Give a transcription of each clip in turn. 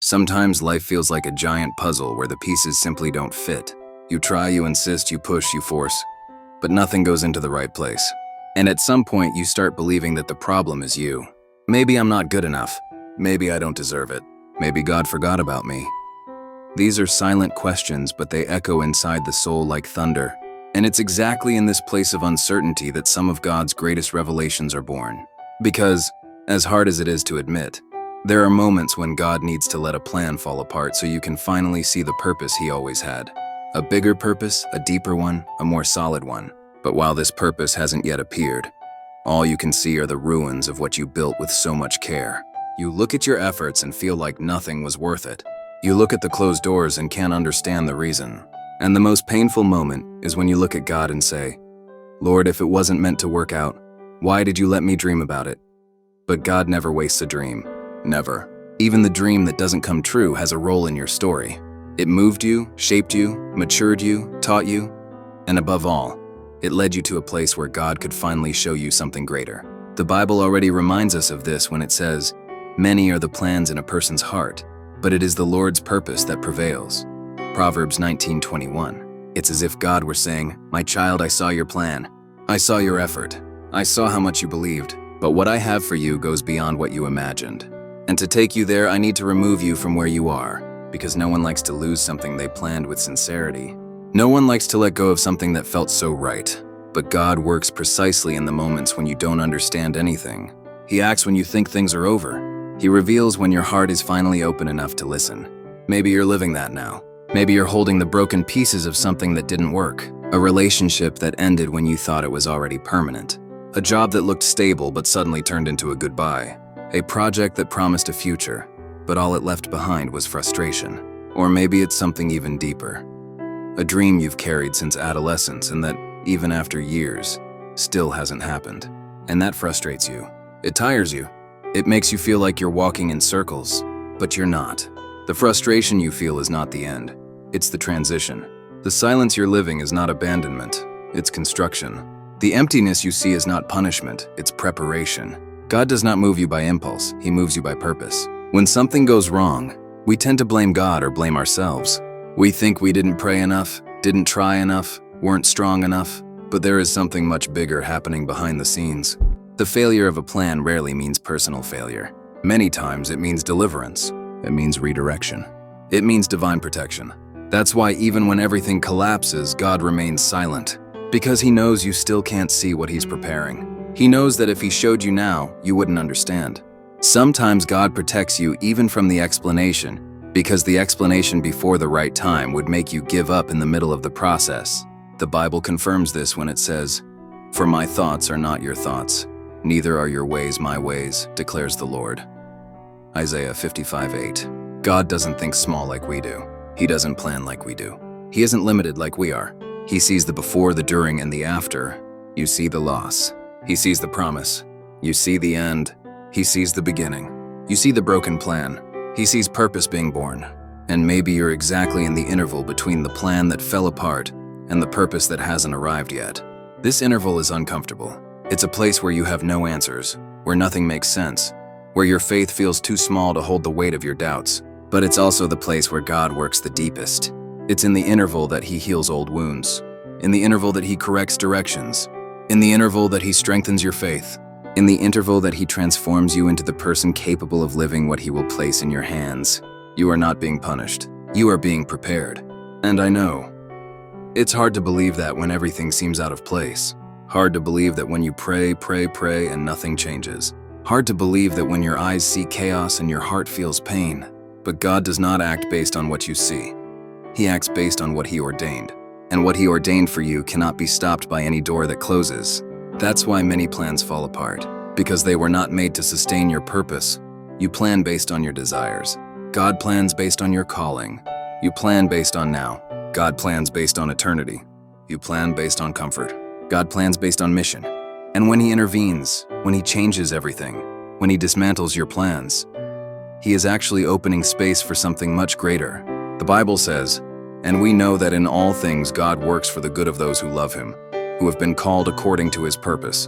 Sometimes life feels like a giant puzzle where the pieces simply don't fit. You try, you insist, you push, you force, but nothing goes into the right place. And at some point, you start believing that the problem is you. Maybe I'm not good enough. Maybe I don't deserve it. Maybe God forgot about me. These are silent questions, but they echo inside the soul like thunder. And it's exactly in this place of uncertainty that some of God's greatest revelations are born. Because, as hard as it is to admit, there are moments when God needs to let a plan fall apart so you can finally see the purpose He always had. A bigger purpose, a deeper one, a more solid one. But while this purpose hasn't yet appeared, all you can see are the ruins of what you built with so much care. You look at your efforts and feel like nothing was worth it. You look at the closed doors and can't understand the reason. And the most painful moment is when you look at God and say, "Lord, if it wasn't meant to work out, why did you let me dream about it?" But God never wastes a dream. Never. Even the dream that doesn't come true has a role in your story. It moved you, shaped you, matured you, taught you, and above all, it led you to a place where God could finally show you something greater. The Bible already reminds us of this when it says, "Many are the plans in a person's heart, but it is the Lord's purpose that prevails." Proverbs 19:21. It's as if God were saying, "My child, I saw your plan. I saw your effort. I saw how much you believed. But what I have for you goes beyond what you imagined. And to take you there, I need to remove you from where you are, because no one likes to lose something they planned with sincerity. No one likes to let go of something that felt so right. But God works precisely in the moments when you don't understand anything. He acts when you think things are over. He reveals when your heart is finally open enough to listen. Maybe you're living that now. Maybe you're holding the broken pieces of something that didn't work. A relationship that ended when you thought it was already permanent. A job that looked stable but suddenly turned into a goodbye. A project that promised a future, but all it left behind was frustration. Or maybe it's something even deeper. A dream you've carried since adolescence and that, even after years, still hasn't happened. And that frustrates you. It tires you. It makes you feel like you're walking in circles, but you're not. The frustration you feel is not the end. It's the transition. The silence you're living is not abandonment, it's construction. The emptiness you see is not punishment, it's preparation. God does not move you by impulse, He moves you by purpose. When something goes wrong, we tend to blame God or blame ourselves. We think we didn't pray enough, didn't try enough, weren't strong enough, but there is something much bigger happening behind the scenes. The failure of a plan rarely means personal failure. Many times it means deliverance. It means redirection. It means divine protection. That's why even when everything collapses, God remains silent. Because He knows you still can't see what He's preparing. He knows that if He showed you now, you wouldn't understand. Sometimes God protects you even from the explanation, because the explanation before the right time would make you give up in the middle of the process. The Bible confirms this when it says, "For my thoughts are not your thoughts, neither are your ways my ways, declares the Lord." Isaiah 55:8. God doesn't think small like we do. He doesn't plan like we do. He isn't limited like we are. He sees the before, the during, and the after. You see the loss. He sees the promise. You see the end. He sees the beginning. You see the broken plan. He sees purpose being born. And maybe you're exactly in the interval between the plan that fell apart and the purpose that hasn't arrived yet. This interval is uncomfortable. It's a place where you have no answers, where nothing makes sense, where your faith feels too small to hold the weight of your doubts. But it's also the place where God works the deepest. It's in the interval that He heals old wounds, in the interval that He corrects directions, in the interval that He strengthens your faith, in the interval that He transforms you into the person capable of living what He will place in your hands. You are not being punished. You are being prepared. And I know, it's hard to believe that when everything seems out of place. Hard to believe that when you pray and nothing changes. Hard to believe that when your eyes see chaos and your heart feels pain. But God does not act based on what you see. He acts based on what He ordained. And what He ordained for you cannot be stopped by any door that closes. That's why many plans fall apart, because they were not made to sustain your purpose. You plan based on your desires. God plans based on your calling. You plan based on now. God plans based on eternity. You plan based on comfort. God plans based on mission. And when He intervenes, when He changes everything, when He dismantles your plans, He is actually opening space for something much greater. The Bible says, "And we know that in all things God works for the good of those who love Him, who have been called according to His purpose."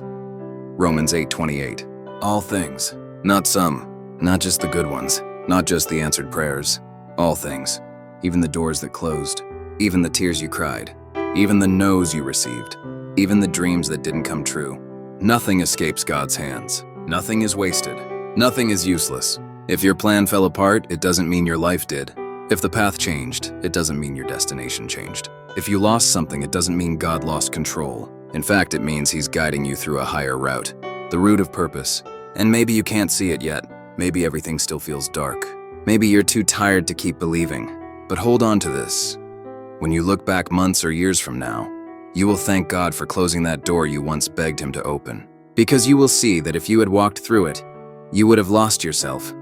Romans 8:28. All things, not some, not just the good ones, Not just the answered prayers, all things. Even the doors that closed, even the tears you cried, even the no's you received, even the dreams that didn't come true. Nothing escapes God's hands. Nothing is wasted. Nothing is useless. If your plan fell apart, it doesn't mean your life did. If the path changed, it doesn't mean your destination changed. If you lost something, it doesn't mean God lost control. In fact, it means He's guiding you through a higher route, the route of purpose. And maybe you can't see it yet. Maybe everything still feels dark. Maybe you're too tired to keep believing. But hold on to this. When you look back months or years from now, you will thank God for closing that door you once begged Him to open. Because you will see that if you had walked through it, you would have lost yourself.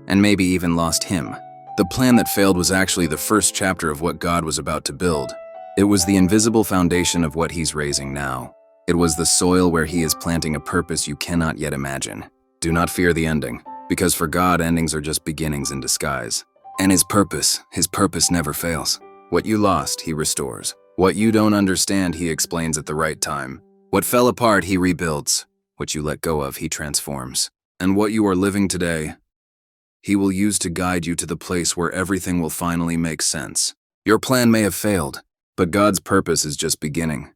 And maybe even lost Him. The plan that failed was actually the first chapter of what God was about to build. It was the invisible foundation of what He's raising now. It was the soil where He is planting a purpose you cannot yet imagine. Do not fear the ending, because for God, endings are just beginnings in disguise. And His purpose never fails. What you lost, He restores. What you don't understand, He explains at the right time. What fell apart, He rebuilds. What you let go of, He transforms. And what you are living today, He will use to guide you to the place where everything will finally make sense. Your plan may have failed, but God's purpose is just beginning.